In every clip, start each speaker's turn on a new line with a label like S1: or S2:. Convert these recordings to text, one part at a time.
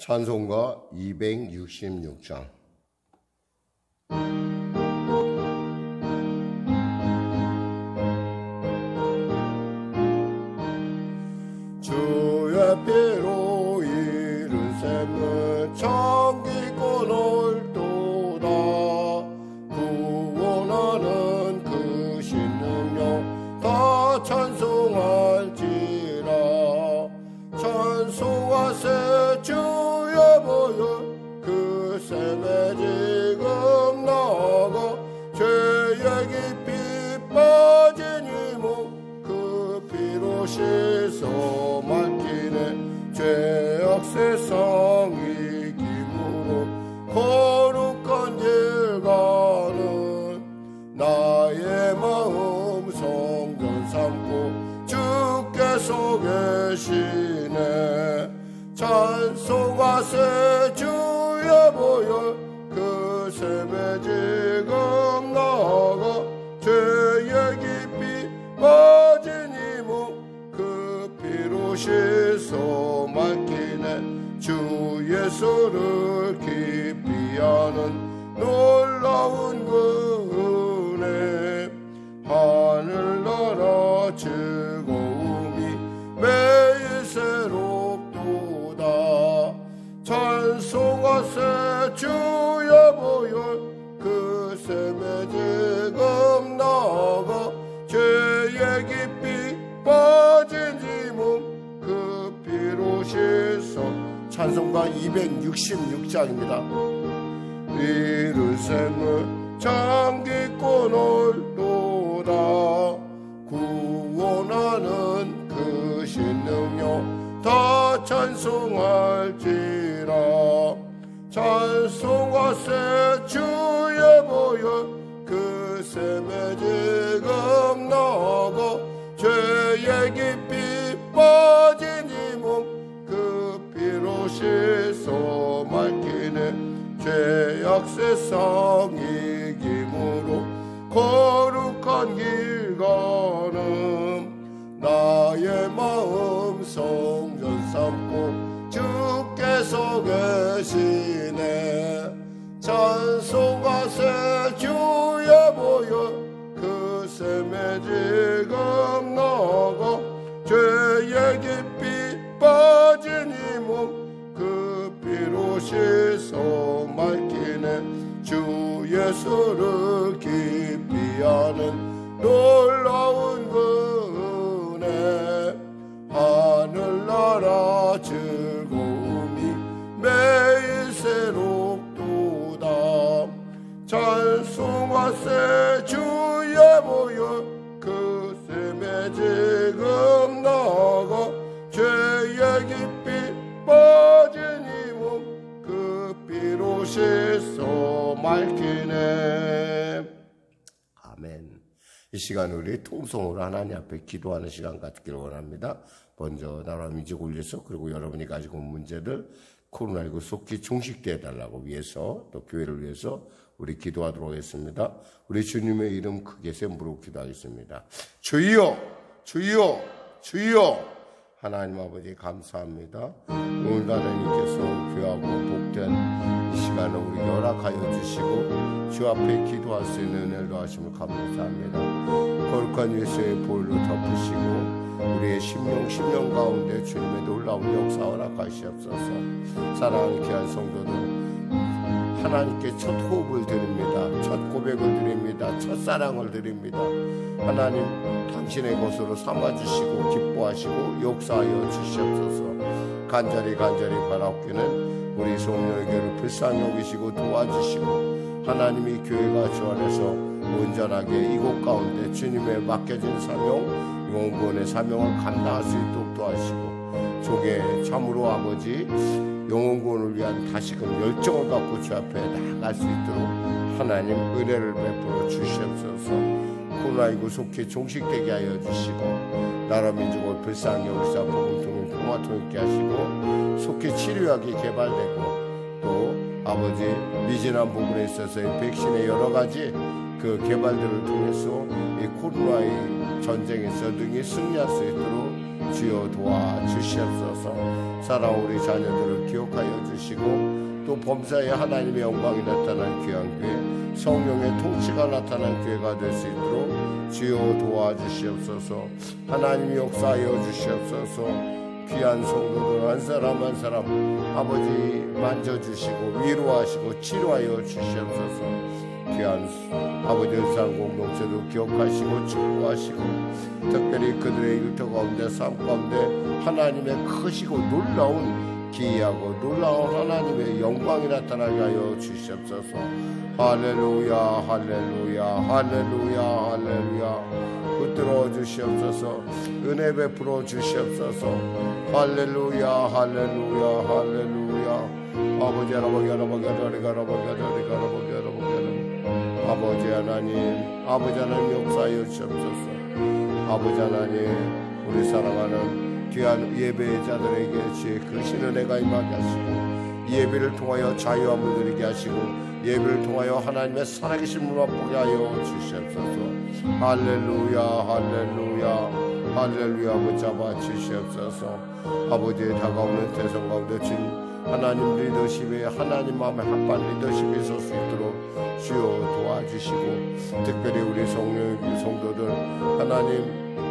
S1: 찬송가 266장. 주의 피로 이룬 샘을 정기고 놀도다. 구원하는 그 신능력 다 찬송할지라. 찬송하세 주의 보혈 그 샘에 지금 나가. 죄의 깊이 빠진 이몸 그 피로 씻어 맑히네. 죄악 세상 이김으로 거룩한 길 가는 나의 마음 성전 삼고 주께서 계시네. 찬송하세 주의 보혈 그 샘에 지금 나가. 죄의 깊이 빠진 이몸 그 피로 씻어 맑히네. 주 예수를 깊이 아는 놀라운 그 은혜. 하늘나라 즐거움이 매일 새롭도다. 찬송하세 주의 보혈 그 샘에 지금 나가. 죄의 깊이 빠진 지몸 그 피로 씻어. 찬송가 266장입니다. 이른 샘을 잠기고 놀도다. 구원하는 그 신능력 다 찬송할지라. 찬송하세 주의 보혈 그 샘에 지금 나가. 죄의 깊이 빠진 이몸 그 피로 씻어 맑히네. 죄악 세상 이김으로 거룩한 길 가는 나의 마음 성전 삼고 주께서 계시네. 찬송하세 주의 보혈 그 샘에 지금 나가. 죄의 깊이 빠진 이몸 그 피로 씻어 맑히네. 주 예수를 깊이 아는 놀라운 그 은혜. 하늘나라 즐거움이 매일 새롭도다. 찬송하세 주의 보혈 그 샘에 지금 나가. 죄의 깊이 빠진 이몸 그 피로 씻어 맑히네. 아멘. 이 시간 우리 통성으로 하나님 앞에 기도하는 시간 갖기를 원합니다. 먼저 나라 민족 올려서, 그리고 여러분이 가지고 온 문제들 코로나19 속히 종식되어 달라고 위해서, 또 교회를 위해서 우리 기도하도록 하겠습니다. 우리 주님의 이름 크게 무릎 기도하겠습니다. 주여, 주여, 주여. 하나님 아버지 감사합니다. 오늘도 하나님께서 귀하고 복된 이 시간을 우리 열악하여 주시고 주 앞에 기도할 수 있는 은혜를 더하심을 감사합니다. 거룩한 예수의 보혈로 덮으시고 우리의 심령 가운데 주님의 놀라운 역사 허락하시옵소서. 사랑하는 귀한 성도들, 하나님께 첫 호흡을 드립니다. 첫 고백을 드립니다. 첫 사랑을 드립니다. 하나님 당신의 것으로 삼아주시고 기뻐하시고 역사하여 주시옵소서. 간절히 바라옵기는 우리 성령에게로 불쌍히 여기시고 도와주시고, 하나님이 교회가 주 안에서 온전하게 이곳 가운데 주님의 맡겨진 사명, 영혼구원의 사명을 감당할 수 있도록 도와주시고, 조계 참으로 아버지 영혼구원을 위한 다시금 열정을 갖고 주 앞에 나아갈 수 있도록 하나님 은혜를 베풀어 주시옵소서. 코로나19 속히 종식되게 하여 주시고, 나라 민족을 불쌍히 여기사 복음통일 평화통 있게 하시고, 속히 치료약이 개발되고, 또 아버지 미진한 부분에 있어서 백신의 여러 가지 그 개발들을 통해서 이 코로나의 전쟁에서 능히 승리할 수 있도록 주여 도와주시옵소서. 사랑하는 우리 자녀들을 기억하여 주시고 또 범사에 하나님의 영광이 나타난 귀한 교회, 성령의 통치가 나타난 교회가 될 수 있도록 주여 도와주시옵소서. 하나님이 역사하여 주시옵소서. 귀한 성도들 한 사람 한 사람 아버지 만져주시고 위로하시고 치료하여 주시옵소서. 귀한 아버지 은상 공동체도 기억하시고 축복하시고 특별히 그들의 일터 가운데 삶 가운데 하나님의 크시고 놀라운 기이하고 놀라운 하나님의 영광이 나타나게 하여 주시옵소서. 할렐루야 할렐루야 할렐루야 할렐루야. 붙들어 주시옵소서. 은혜 베풀어 주시옵소서. 할렐루야 할렐루야 할렐루야. 아버지 아버지 하나님 역사하여 주시옵소서. 아버지 하나님 우리 사랑하는 귀한 예배자들에게 주의 크신 은혜가 임하게 하시고 예배를 통하여 자유함을 누리게 하시고 예배를 통하여 하나님의 살아계신 맛보게 하여 주시옵소서. 할렐루야 할렐루야 할렐루야. 붙잡아 주시옵소서. 아버지의 다가오는 대선 가운데 주님 하나님 리더십에 하나님 마음에 합한 리더십이 설 수 있도록 주여 도와주시고 특별히 우리 성도들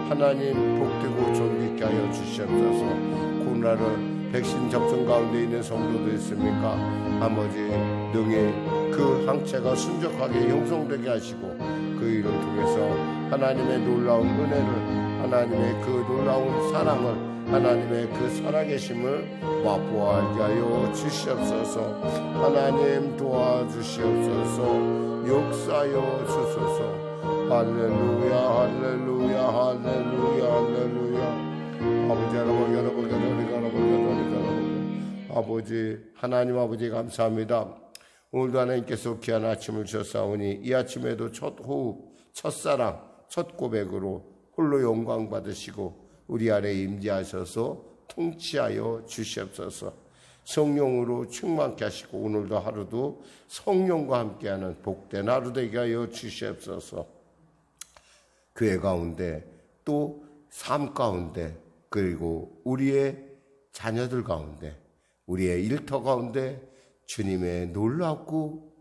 S1: 하나님 복되고 존귀케 하여 주시옵소서. 코로나를 백신 접종 가운데 있는 성도도 있습니까? 아버지 능히 그 항체가 순적하게 형성되게 하시고 그 일을 통해서 하나님의 놀라운 은혜를 하나님의 그 놀라운 사랑을 하나님의 그 살아계심을 맛보아하게 하여 주시옵소서. 하나님 도와주시옵소서. 역사하여 주소서. 할렐루야 할렐루야 할렐루야 할렐루야. 아버지 하나님 아버지 감사합니다. 오늘도 하나님께서 귀한 아침을 주셨사오니 이 아침에도 첫 호흡 첫사랑 첫 고백으로 홀로 영광 받으시고 우리 안에 임재하셔서 통치하여 주시옵소서. 성령으로 충만케 하시고 오늘도 하루도 성령과 함께하는 복된 하루 되게 하여 주시옵소서. 교회 가운데 또 삶 가운데 그리고 우리의 자녀들 가운데 우리의 일터 가운데 주님의 놀랍고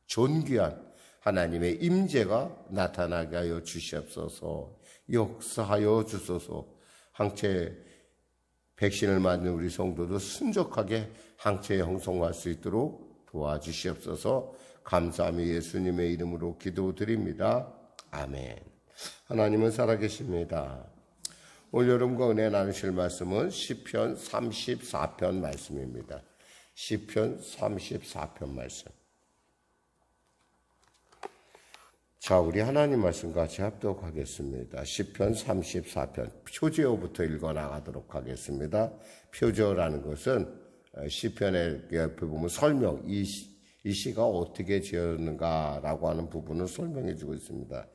S1: 존귀한 하나님의 임재가 나타나게 하여 주시옵소서. 역사하여 주소서. 항체 백신을 맞는 우리 성도도 순적하게 항체에 형성할 수 있도록 도와주시옵소서. 감사하며 예수님의 이름으로 기도드립니다. 아멘. 하나님은 살아계십니다. 올 여름과 은혜 나누실 말씀은 시편 34편 말씀입니다. 시편 34편 말씀. 자, 우리 하나님 말씀 같이 합독하겠습니다. 시편 34편 표제어부터 읽어나가도록 하겠습니다. 표제어라는 것은 시편의 옆에 보면 설명, 이 시가 어떻게 지었는가라고 하는 부분을 설명해 주고 있습니다.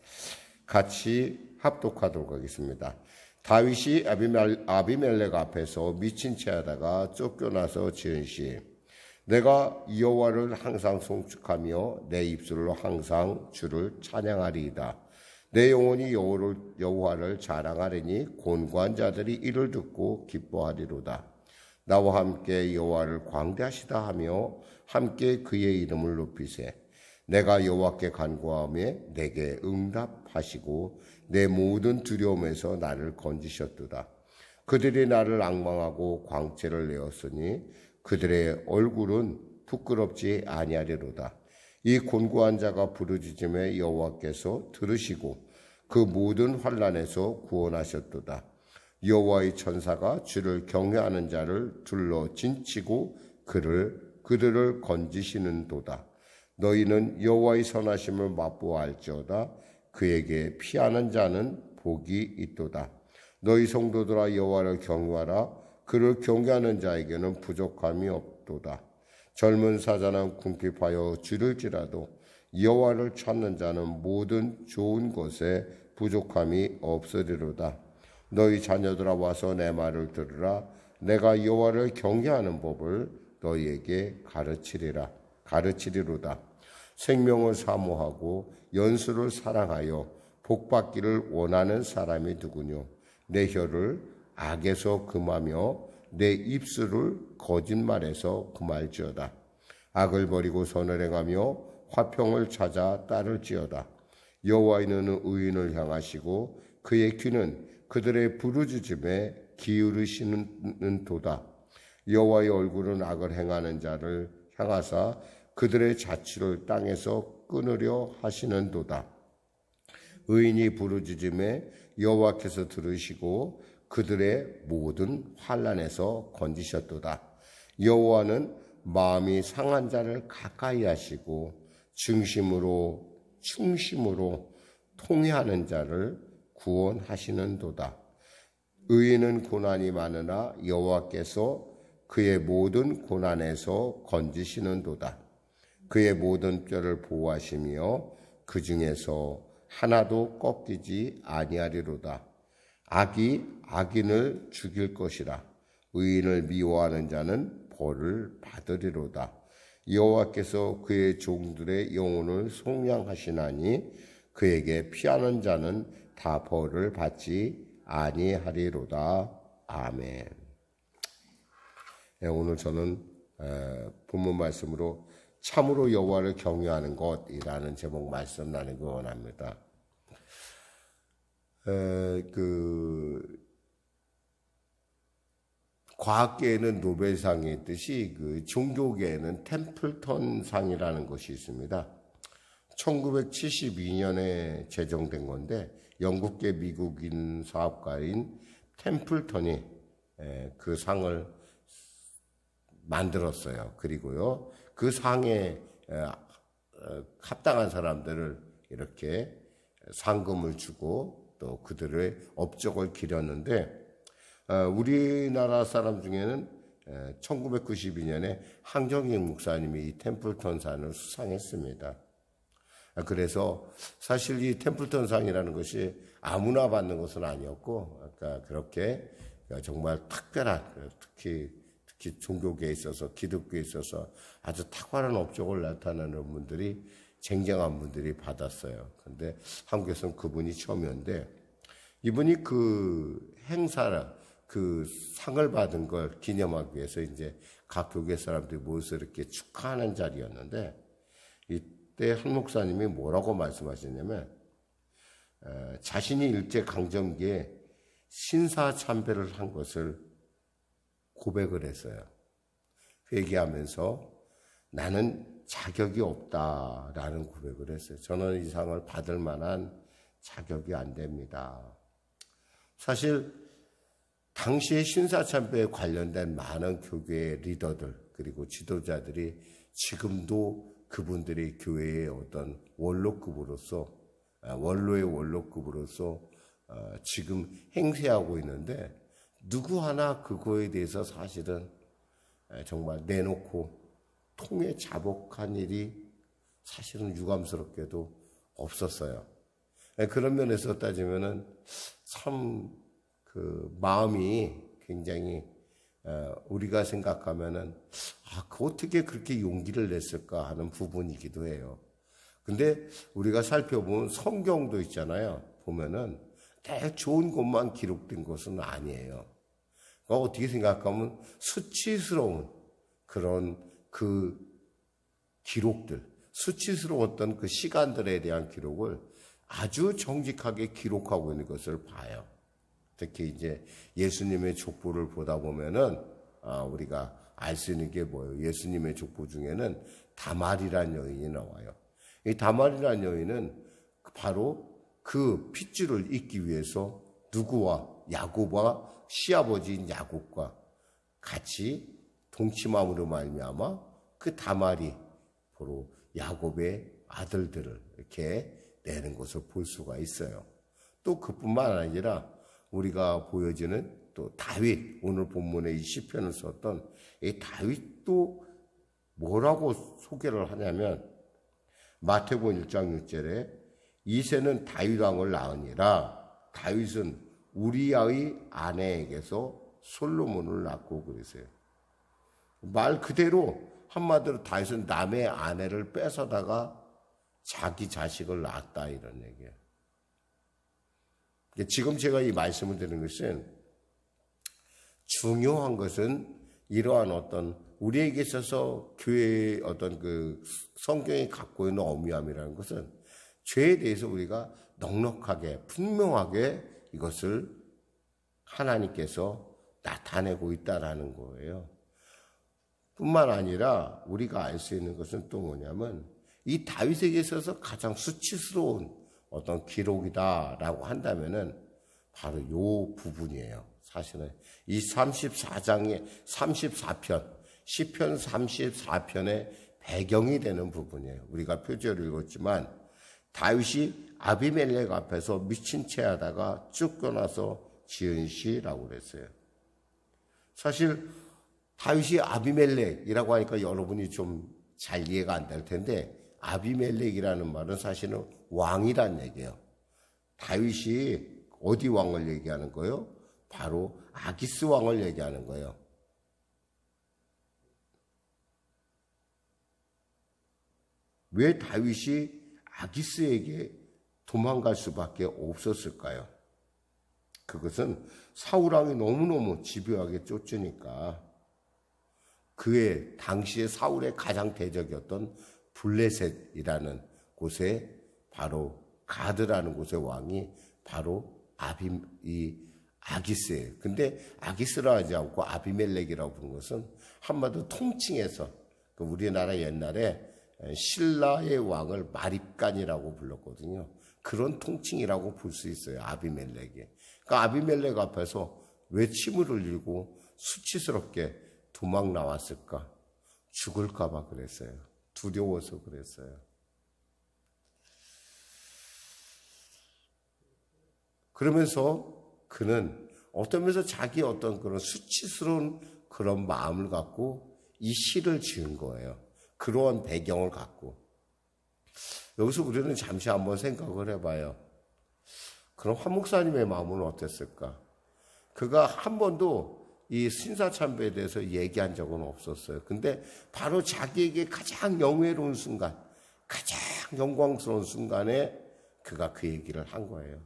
S1: 같이 합독하도록 하겠습니다. 다윗이 아비멜렉 앞에서 미친 채 하다가 쫓겨나서 지은 시. 내가 여호와를 항상 송축하며 내 입술로 항상 주를 찬양하리이다. 내 영혼이 여호와를 자랑하리니 곤고한 자들이 이를 듣고 기뻐하리로다. 나와 함께 여호와를 광대하시다 하며 함께 그의 이름을 높이세. 내가 여호와께 간구하며 내게 응답하시고 내 모든 두려움에서 나를 건지셨도다. 그들이 나를 앙망하고 광채를 내었으니 그들의 얼굴은 부끄럽지 아니하리로다. 이 곤고한 자가 부르짖음에 여호와께서 들으시고 그 모든 환난에서 구원하셨도다. 여호와의 천사가 주를 경외하는 자를 둘러 진치고 그들을 건지시는도다. 너희는 여호와의 선하심을 맛보아할지어다. 그에게 피하는 자는 복이 있도다. 너희 성도들아 여호와를 경외하라. 그를 경외하는 자에게는 부족함이 없도다. 젊은 사자는 궁핍하여 줄일지라도 여호와를 찾는 자는 모든 좋은 것에 부족함이 없으리로다. 너희 자녀들아 와서 내 말을 들으라. 내가 여호와를 경외하는 법을 너희에게 가르치리로다. 생명을 사모하고 연수를 사랑하여 복받기를 원하는 사람이 누구뇨? 내 혀를 악에서 금하며 내 입술을 거짓말에서 금할지어다. 악을 버리고 선을 행하며 화평을 찾아 따를지어다. 여호와는 의인을 향하시고 그의 귀는 그들의 부르짖음에 기울이시는 도다. 여호와의 얼굴은 악을 행하는 자를 향하사 그들의 자취를 땅에서 끊으려 하시는 도다. 의인이 부르짖음에 여호와께서 들으시고 그들의 모든 환난에서 건지셨도다. 여호와는 마음이 상한 자를 가까이 하시고 충심으로 통회하는 자를 구원하시는도다. 의인은 고난이 많으나 여호와께서 그의 모든 고난에서 건지시는도다. 그의 모든 뼈를 보호하시며 그 중에서 하나도 꺾이지 아니하리로다. 악이 악인을 죽일 것이라. 의인을 미워하는 자는 벌을 받으리로다. 여호와께서 그의 종들의 영혼을 속량하시나니 그에게 피하는 자는 다 벌을 받지 아니하리로다. 아멘. 오늘 저는 본문 말씀으로 참으로 여호와를 경외하는 것이라는 제목 말씀 나누기 원합니다. 과학계에는 노벨상이 있듯이 종교계에는 템플턴 상이라는 것이 있습니다. 1972년에 제정된 건데 영국계 미국인 사업가인 템플턴이 그 상을 만들었어요. 그리고요, 그 상에 합당한 사람들을 이렇게 상금을 주고 또 그들의 업적을 기렸는데, 우리나라 사람 중에는 1992년에 황정익 목사님이 이 템플턴상을 수상했습니다. 그래서 사실 이 템플턴상이라는 것이 아무나 받는 것은 아니었고, 그렇게 정말 특별한, 특히 종교계에 있어서, 기독교에 있어서 아주 탁월한 업적을 나타내는 분들이, 쟁쟁한 분들이 받았어요. 그런데 한국에서는 그분이 처음이었는데, 이분이 그 행사를, 그 상을 받은 걸 기념하기 위해서 이제 각 교계 사람들이 모여서 이렇게 축하하는 자리였는데, 이때 한 목사님이 뭐라고 말씀하셨냐면, 자신이 일제강점기에 신사참배를 한 것을 고백을 했어요. 회개하면서 나는 자격이 없다라는 고백을 했어요. 저는 이 상을 받을 만한 자격이 안 됩니다. 사실 당시에 신사참배에 관련된 많은 교회의 리더들 그리고 지도자들이 지금도 그분들이 교회의 어떤 원로급으로서, 원로의 원로급으로서 지금 행세하고 있는데, 누구 하나 그거에 대해서 사실은 정말 내놓고 통에 자복한 일이 사실은 유감스럽게도 없었어요. 그런 면에서 따지면은 참 마음이 굉장히 우리가 생각하면은 어떻게 그렇게 용기를 냈을까 하는 부분이기도 해요. 근데 우리가 살펴보면 성경도 있잖아요. 보면은 다 좋은 것만 기록된 것은 아니에요. 그러니까 어떻게 생각하면 수치스러운 그런 그 기록들, 수치스러웠던 그 시간들에 대한 기록을 아주 정직하게 기록하고 있는 것을 봐요. 특히 이제 예수님의 족보를 보다 보면은 우리가 알 수 있는 게 뭐예요? 예수님의 족보 중에는 다말이라는 여인이 나와요. 이 다말이라는 여인은 바로 그 핏줄을 잇기 위해서 누구와 야곱과 시아버지인 야곱과 같이 동침함으로 말미암아 그 다말이 바로 야곱의 아들들을 이렇게 내는 것을 볼 수가 있어요. 또 그뿐만 아니라 우리가 보여지는 또 다윗, 오늘 본문에 이 시편을 썼던 이 다윗도 뭐라고 소개를 하냐면, 마태복음 1장 6절에 이새는 다윗 왕을 낳으니라. 다윗은 우리아의 아내에게서 솔로몬을 낳고 그랬어요. 말 그대로 한마디로 다윗은 남의 아내를 뺏어다가 자기 자식을 낳았다, 이런 얘기예요. 지금 제가 이 말씀을 드리는 것은 중요한 것은 이러한 어떤 우리에게 있어서 교회의 어떤 그 성경이 갖고 있는 엄미함이라는 것은 죄에 대해서 우리가 넉넉하게 분명하게 이것을 하나님께서 나타내고 있다라는 거예요. 뿐만 아니라 우리가 알 수 있는 것은 또 뭐냐면 이 다윗에게 있어서 가장 수치스러운 어떤 기록이다라고 한다면은 바로 요 부분이에요. 사실은 이 34장의 34편, 시편 34편의 배경이 되는 부분이에요. 우리가 표제를 읽었지만 다윗이 아비멜렉 앞에서 미친 채 하다가 쫓겨나서 지은 시라고 그랬어요. 사실 다윗이 아비멜렉이라고 하니까 여러분이 좀 잘 이해가 안 될 텐데 아비멜렉이라는 말은 사실은 왕이란 얘기예요. 다윗이 어디 왕을 얘기하는 거예요? 바로 아기스 왕을 얘기하는 거예요. 왜 다윗이 아기스에게 도망갈 수밖에 없었을까요? 그것은 사울왕이 너무너무 집요하게 쫓으니까 그의 당시에 사울의 가장 대적이었던 블레셋이라는 곳에 바로 가드라는 곳의 왕이 바로 아기스예요. 근데 아기스라 하지 않고 아비멜렉이라고 부른 것은 한마디로 통칭해서 우리나라 옛날에 신라의 왕을 마립간이라고 불렀거든요. 그런 통칭이라고 볼 수 있어요. 아비멜렉이. 그러니까 아비멜렉 앞에서 왜 침을 흘리고 수치스럽게 도망 나왔을까? 죽을까 봐 그랬어요. 두려워서 그랬어요. 그러면서 그는 어떤 면에서 자기 어떤 그런 수치스러운 그런 마음을 갖고 이 시를 지은 거예요. 그러한 배경을 갖고. 여기서 우리는 잠시 한번 생각을 해봐요. 그럼 한 목사님의 마음은 어땠을까? 그가 한 번도 이 신사참배에 대해서 얘기한 적은 없었어요. 근데 바로 자기에게 가장 영예로운 순간, 가장 영광스러운 순간에 그가 그 얘기를 한 거예요.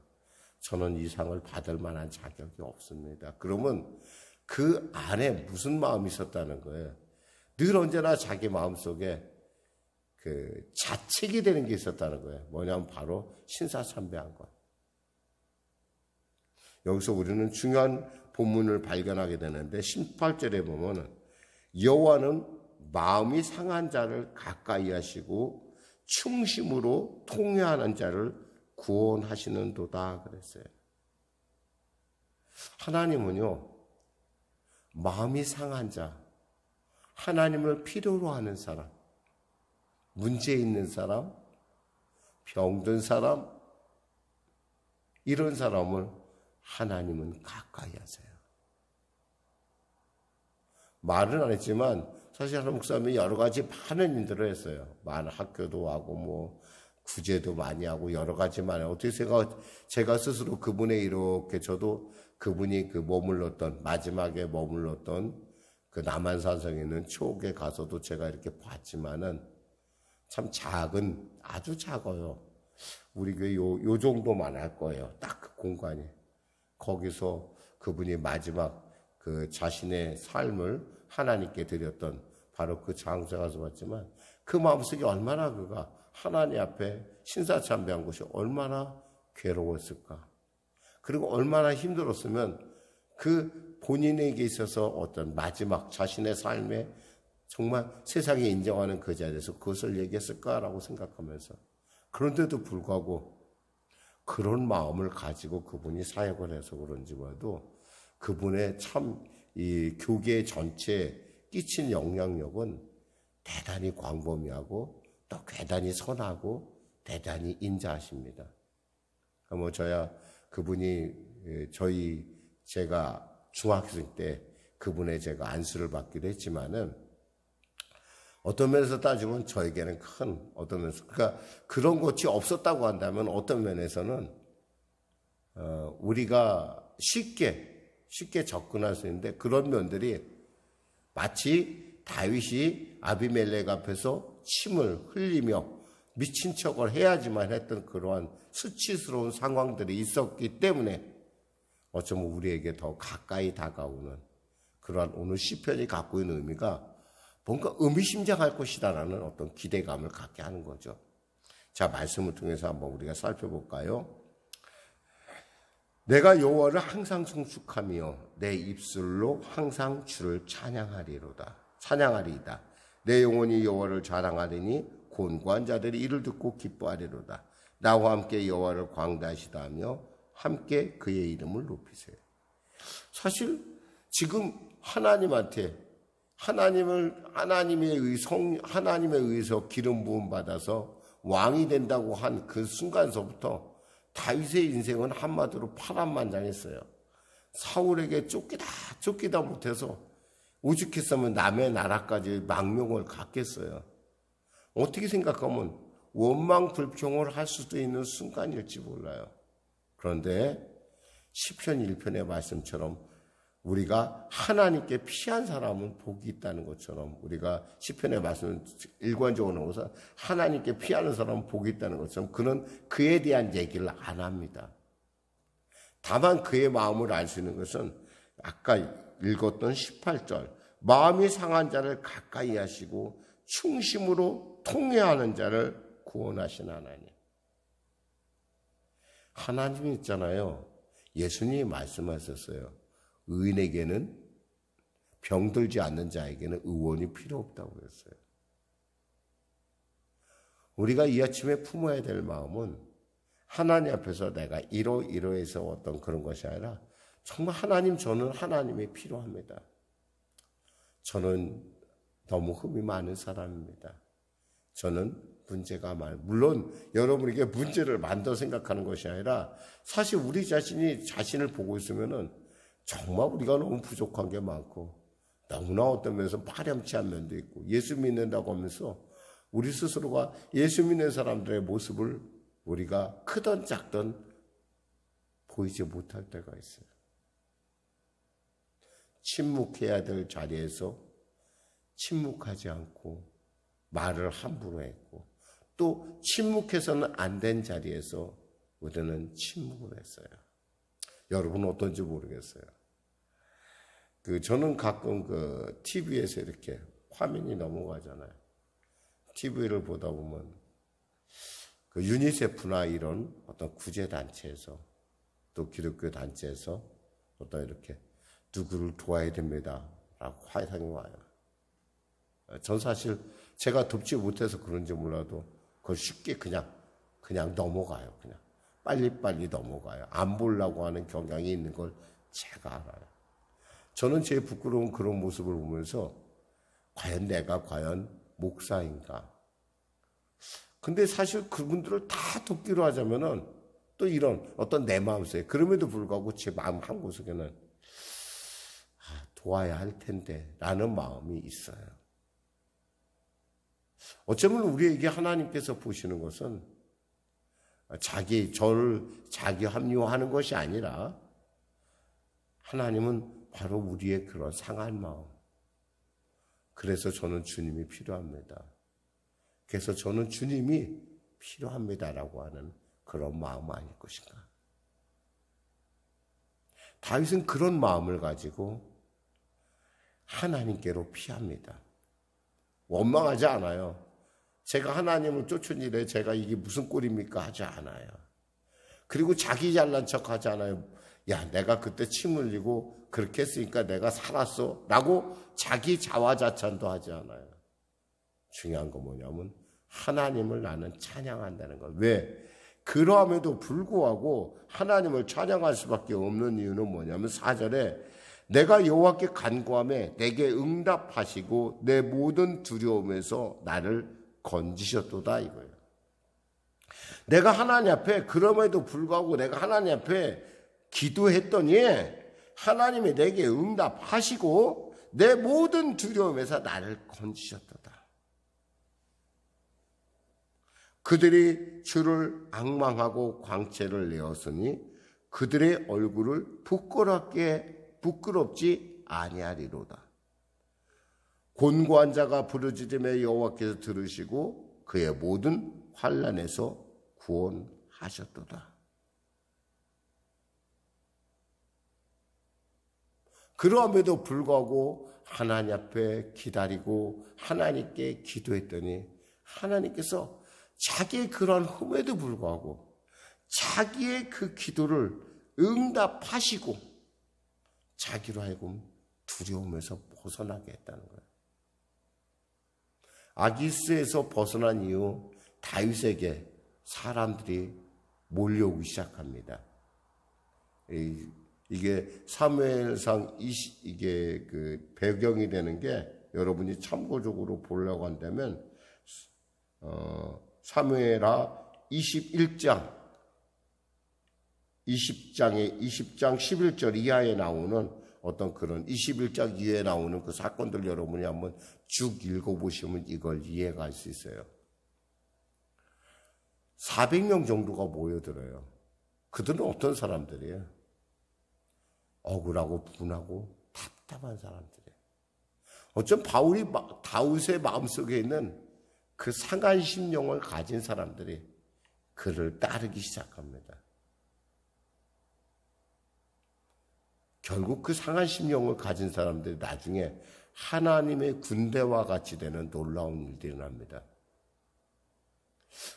S1: 저는 이 상을 받을 만한 자격이 없습니다. 그러면 그 안에 무슨 마음이 있었다는 거예요. 늘 언제나 자기 마음속에 그 자책이 되는 게 있었다는 거예요. 뭐냐면 바로 신사참배한 것. 여기서 우리는 중요한 본문을 발견하게 되는데 18절에 보면은 여호와는 마음이 상한 자를 가까이 하시고 충심으로 통회하는 자를 구원하시는도다 그랬어요. 하나님은요, 마음이 상한 자, 하나님을 필요로 하는 사람, 문제 있는 사람, 병든 사람, 이런 사람을 하나님은 가까이 하세요. 말은 안 했지만 사실 한 목사님이 여러 가지 많은 일들을 했어요. 많은 학교도 하고 뭐 구제도 많이 하고 여러 가지만 해요. 어떻게 제가 스스로 그분의 이렇게 저도 그분이 그 머물렀던 마지막에 머물렀던 그 남한산성에 있는 초옥에 가서도 제가 이렇게 봤지만은 참 작은, 아주 작아요. 우리 교회 요 정도만 할 거예요. 딱 그 공간이. 거기서 그분이 마지막 그 자신의 삶을 하나님께 드렸던 바로 그 장소에 가서 봤지만 그 마음속에 얼마나 그가 하나님 앞에 신사참배한 것이 얼마나 괴로웠을까. 그리고 얼마나 힘들었으면 그 본인에게 있어서 어떤 마지막 자신의 삶에 정말 세상에 인정하는 그 자리에서 그것을 얘기했을까라고 생각하면서 그런데도 불구하고 그런 마음을 가지고 그분이 사역을 해서 그런지 몰라도 그분의 참 이 교계 전체에 끼친 영향력은 대단히 광범위하고 또 대단히 선하고 대단히 인자하십니다. 뭐 저야 그분이 제가 중학생 때 그분의 제가 안수를 받기도 했지만은 어떤 면에서 따지면 저에게는 큰 어떤 면에서 그러니까 그런 것이 없었다고 한다면 어떤 면에서는 우리가 쉽게 접근할 수 있는데 그런 면들이 마치 다윗이 아비멜렉 앞에서 침을 흘리며 미친 척을 해야지만 했던 그러한 수치스러운 상황들이 있었기 때문에 어쩌면 우리에게 더 가까이 다가오는 그러한 오늘 시편이 갖고 있는 의미가 뭔가 의미심장할 것이다라는 어떤 기대감을 갖게 하는 거죠. 자, 말씀을 통해서 한번 우리가 살펴볼까요? 내가 여호와를 항상 송축하며 내 입술로 항상 주를 찬양하리이다. 내 영혼이 여호와를 자랑하리니 곤고한 자들이 이를 듣고 기뻐하리로다. 나와 함께 여호와를 광대하시다며 함께 그의 이름을 높이세요. 사실 지금 하나님한테 하나님에 의해서 기름 부음 받아서 왕이 된다고 한 그 순간서부터 다윗의 인생은 한마디로 파란만장했어요. 사울에게 쫓기다 못해서 오죽했으면 남의 나라까지 망명을 갔겠어요. 어떻게 생각하면 원망 불평을 할 수도 있는 순간일지 몰라요. 그런데 시편 1편의 말씀처럼 우리가 하나님께 피한 사람은 복이 있다는 것처럼 우리가 시편의 말씀을 일관적으로 나오면서 하나님께 피하는 사람은 복이 있다는 것처럼 그는 그에 대한 얘기를 안 합니다. 다만 그의 마음을 알 수 있는 것은 아까 읽었던 18절 마음이 상한 자를 가까이 하시고 충심으로 통회하는 자를 구원하신 하나님. 하나님이 있잖아요. 예수님이 말씀하셨어요. 의인에게는 병들지 않는 자에게는 의원이 필요 없다고 그랬어요. 우리가 이 아침에 품어야 될 마음은 하나님 앞에서 내가 이러해서 어떤 그런 것이 아니라 정말 하나님, 저는 하나님이 필요합니다. 저는 너무 흠이 많은 사람입니다. 저는 문제가 물론 여러분에게 문제를 만들어 생각하는 것이 아니라 사실 우리 자신을 보고 있으면은 정말 우리가 너무 부족한 게 많고 너무나 어떤 면에서 파렴치한 면도 있고 예수 믿는다고 하면서 우리 스스로가 예수 믿는 사람들의 모습을 우리가 크든 작든 보이지 못할 때가 있어요. 침묵해야 될 자리에서 침묵하지 않고 말을 함부로 했고 또 침묵해서는 안 된 자리에서 우리는 침묵을 했어요. 여러분은 어떤지 모르겠어요. 저는 가끔 TV에서 이렇게 화면이 넘어가잖아요. TV를 보다 보면 유니세프나 이런 어떤 구제단체에서 또 기독교 단체에서 어떤 이렇게 누구를 도와야 됩니다. 라고 화상이 와요. 전 사실 제가 돕지 못해서 그런지 몰라도 그걸 쉽게 그냥 넘어가요. 그냥. 빨리빨리 넘어가요. 안 보려고 하는 경향이 있는 걸 제가 알아요. 저는 제 부끄러운 그런 모습을 보면서 내가 과연 목사인가? 근데 사실 그분들을 다 돕기로 하자면은 또 이런 어떤 내 마음속에 그럼에도 불구하고 제 마음 한구석에는 도와야 할 텐데 라는 마음이 있어요. 어쩌면 우리에게 하나님께서 보시는 것은 저를 자기 합리화하는 것이 아니라 하나님은 바로 우리의 그런 상한 마음. 그래서 저는 주님이 필요합니다. 그래서 저는 주님이 필요합니다라고 하는 그런 마음 아닐 것인가. 다윗은 그런 마음을 가지고 하나님께로 피합니다. 원망하지 않아요. 제가 하나님을 쫓은 일에 제가 이게 무슨 꼴입니까? 하지 않아요. 그리고 자기 잘난 척 하지 않아요. 야, 내가 그때 침 흘리고 그렇게 했으니까 내가 살았어. 라고 자기 자화자찬도 하지 않아요. 중요한 건 뭐냐면 하나님을 나는 찬양한다는 것. 왜? 그러함에도 불구하고 하나님을 찬양할 수밖에 없는 이유는 뭐냐면 4절에 내가 여호와께 간구하며 내게 응답하시고 내 모든 두려움에서 나를 건지셨도다 이거예요. 내가 하나님 앞에 그럼에도 불구하고 내가 하나님 앞에 기도했더니 하나님이 내게 응답하시고 내 모든 두려움에서 나를 건지셨도다. 그들이 주를 앙망하고 광채를 내었으니 그들의 얼굴을 부끄럽지 아니하리로다. 곤고한 자가 부르짖음에 여호와께서 들으시고 그의 모든 환난에서 구원하셨도다. 그러함에도 불구하고 하나님 앞에 기다리고 하나님께 기도했더니 하나님께서 자기의 그러한 흠에도 불구하고 자기의 그 기도를 응답하시고 자기로 하여금 두려움에서 벗어나게 했다는 거예요. 아기스에서 벗어난 이후 다윗에게 사람들이 몰려오기 시작합니다. 이게 사무엘상 이게 그 배경이 되는 게 여러분이 참고적으로 보려고 한다면 사무엘하 20장 11절 이하에 나오는 어떤 그런 21장 이하에 나오는 그 사건들 여러분이 한번 쭉 읽어보시면 이걸 이해할 수 있어요. 400명 정도가 모여들어요. 그들은 어떤 사람들이에요? 억울하고 분하고 답답한 사람들이에요. 어쩜 다윗의 마음속에 있는 그 상한 심령을 가진 사람들이 그를 따르기 시작합니다. 결국 그 상한 심령을 가진 사람들이 나중에 하나님의 군대와 같이 되는 놀라운 일들이 납니다.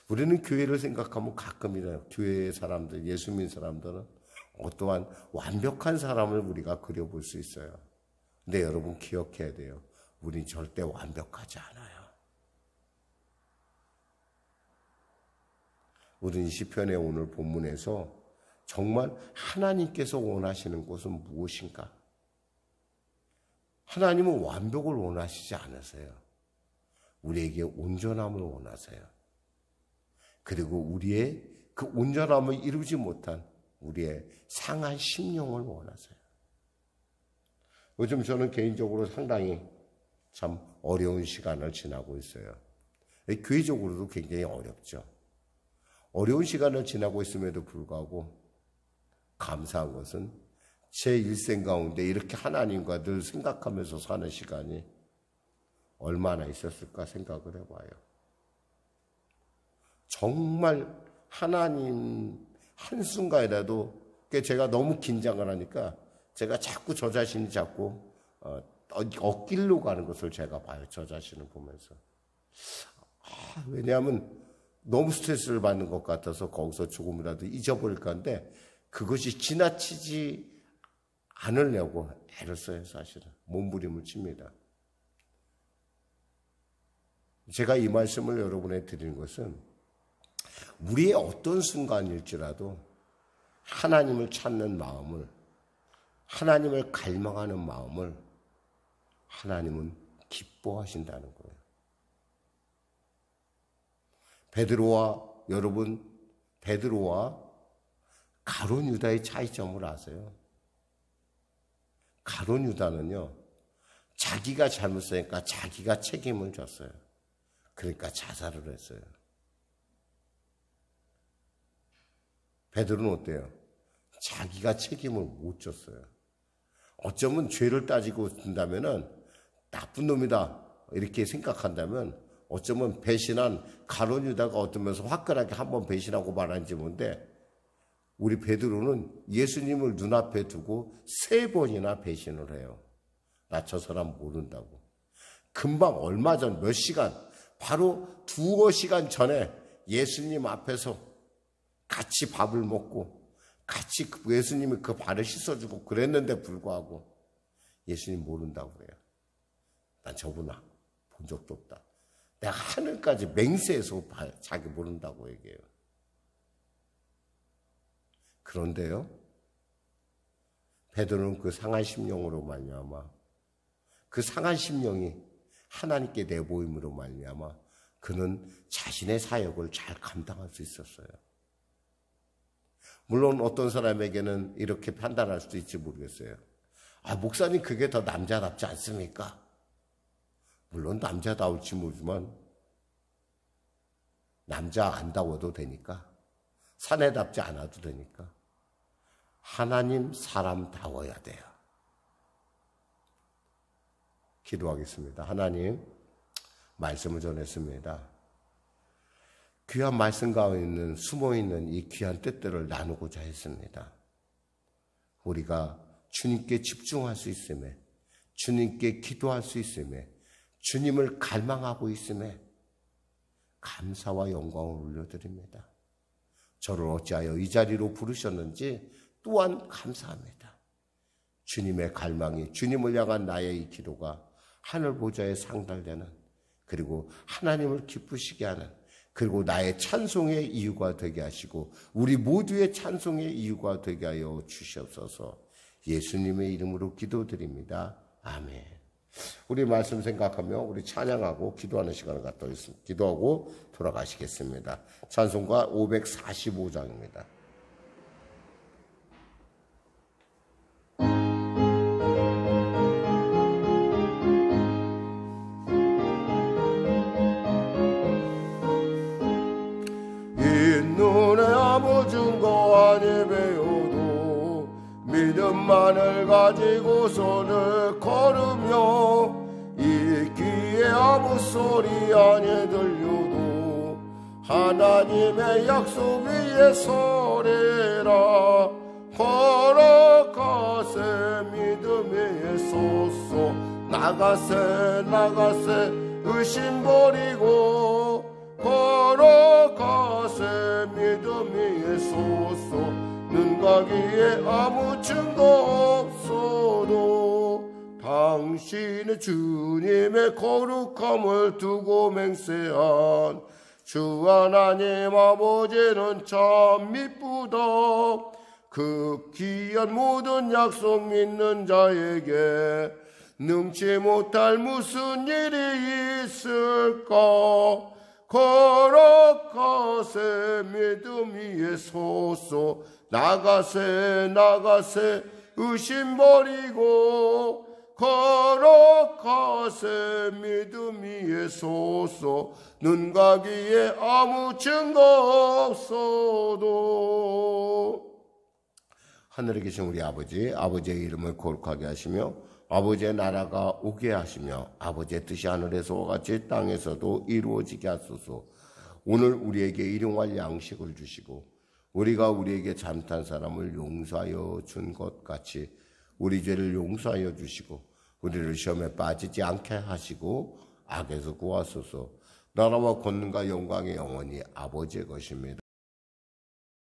S1: 우리는 교회를 생각하면 가끔이나 교회의 사람들, 예수 믿는 사람들은 어떠한 완벽한 사람을 우리가 그려볼 수 있어요. 근데 여러분 기억해야 돼요. 우린 절대 완벽하지 않아요. 우리는 시편의 오늘 본문에서 정말 하나님께서 원하시는 것은 무엇인가? 하나님은 완벽을 원하시지 않으세요. 우리에게 온전함을 원하세요. 그리고 우리의 그 온전함을 이루지 못한 우리의 상한 심령을 원하세요. 요즘 저는 개인적으로 상당히 참 어려운 시간을 지나고 있어요. 교회적으로도 굉장히 어렵죠. 어려운 시간을 지나고 있음에도 불구하고 감사한 것은 제 일생 가운데 이렇게 하나님과 늘 생각하면서 사는 시간이 얼마나 있었을까 생각을 해봐요. 정말 하나님 한순간이라도 제가 너무 긴장을 하니까 제가 자꾸 저 자신이 자꾸 엇길로 가는 것을 제가 봐요. 저 자신을 보면서. 왜냐하면 너무 스트레스를 받는 것 같아서 거기서 조금이라도 잊어버릴 건데 그것이 지나치지 않으려고 애를 써요. 사실은 몸부림을 칩니다. 제가 이 말씀을 여러분에 드리는 것은 우리의 어떤 순간일지라도 하나님을 찾는 마음을, 하나님을 갈망하는 마음을 하나님은 기뻐하신다는 거예요. 베드로와 가룟 유다의 차이점을 아세요? 가룟 유다는요, 자기가 잘못했으니까 자기가 책임을 졌어요. 그러니까 자살을 했어요. 베드로는 어때요? 자기가 책임을 못 졌어요. 어쩌면 죄를 따지고 든다면은 나쁜 놈이다 이렇게 생각한다면 어쩌면 배신한 가룟 유다가 어쩌면서 화끈하게 한번 배신하고 말한지 뭔데 우리 베드로는 예수님을 눈앞에 두고 3번이나 배신을 해요. 나 저 사람 모른다고. 금방 얼마 전 몇 시간 바로 2시간 전에 예수님 앞에서 같이 밥을 먹고 같이 예수님이 그 발을 씻어주고 그랬는데 불구하고 예수님 모른다고 그래요. 난 저분 본 적도 없다. 내가 하늘까지 맹세해서 자기 모른다고 얘기해요. 그런데요, 베드로는 그 상한 심령으로 말미암아 그 상한 심령이 하나님께 내보임으로 말미암아 그는 자신의 사역을 잘 감당할 수 있었어요. 물론 어떤 사람에게는 이렇게 판단할 수도 있지 모르겠어요. 목사님 그게 더 남자답지 않습니까? 물론 남자다울지 모르지만 남자 안다워도 되니까 사내답지 않아도 되니까 하나님 사람다워야 돼요. 기도하겠습니다. 하나님 말씀을 전했습니다. 귀한 말씀 가운데 숨어있는 이 귀한 뜻들을 나누고자 했습니다. 우리가 주님께 집중할 수 있음에, 주님께 기도할 수 있음에, 주님을 갈망하고 있음에 감사와 영광을 올려드립니다. 저를 어찌하여 이 자리로 부르셨는지 또한 감사합니다. 주님의 갈망이, 주님을 향한 나의 이 기도가 하늘 보좌에 상달되는, 그리고 하나님을 기쁘시게 하는, 그리고 나의 찬송의 이유가 되게 하시고 우리 모두의 찬송의 이유가 되게 하여 주시옵소서. 예수님의 이름으로 기도드립니다. 아멘. 우리 말씀 생각하며 우리 찬양하고 기도하는 시간을 갖도록 하겠습니다. 기도하고 돌아가시겠습니다. 찬송가 545장입니다. 믿음만을 가지고서는 걸으며 이 귀에 아무 소리 안에 들려도 하나님의 약속 위에 서리라. 걸어가세 믿음 위에 섰소. 나가세 의심 버리고 걸어가세 믿음 위에 섰소. 눈 가기에 아무 증거 없어도 당신의 주님의 거룩함을 두고 맹세한 주 하나님 아버지는 참 미쁘다. 그 귀한 모든 약속 믿는 자에게 능치 못할 무슨 일이 있을까. 걸어가세 믿음 위에 섰소. 나가세 의심 버리고 걸어가세 믿음 위에 섰소. 눈 가기에 아무 증거 없어도. 하늘에 계신 우리 아버지의 이름을 거룩하게 하시며 아버지의 나라가 오게 하시며 아버지의 뜻이 하늘에서와 같이 땅에서도 이루어지게 하소서. 오늘 우리에게 일용할 양식을 주시고 우리가 우리에게 잘못한 사람을 용서하여 준 것 같이 우리 죄를 용서하여 주시고 우리를 시험에 빠지지 않게 하시고 악에서 구하소서. 나라와 권능과 영광의 영원히 아버지의 것입니다.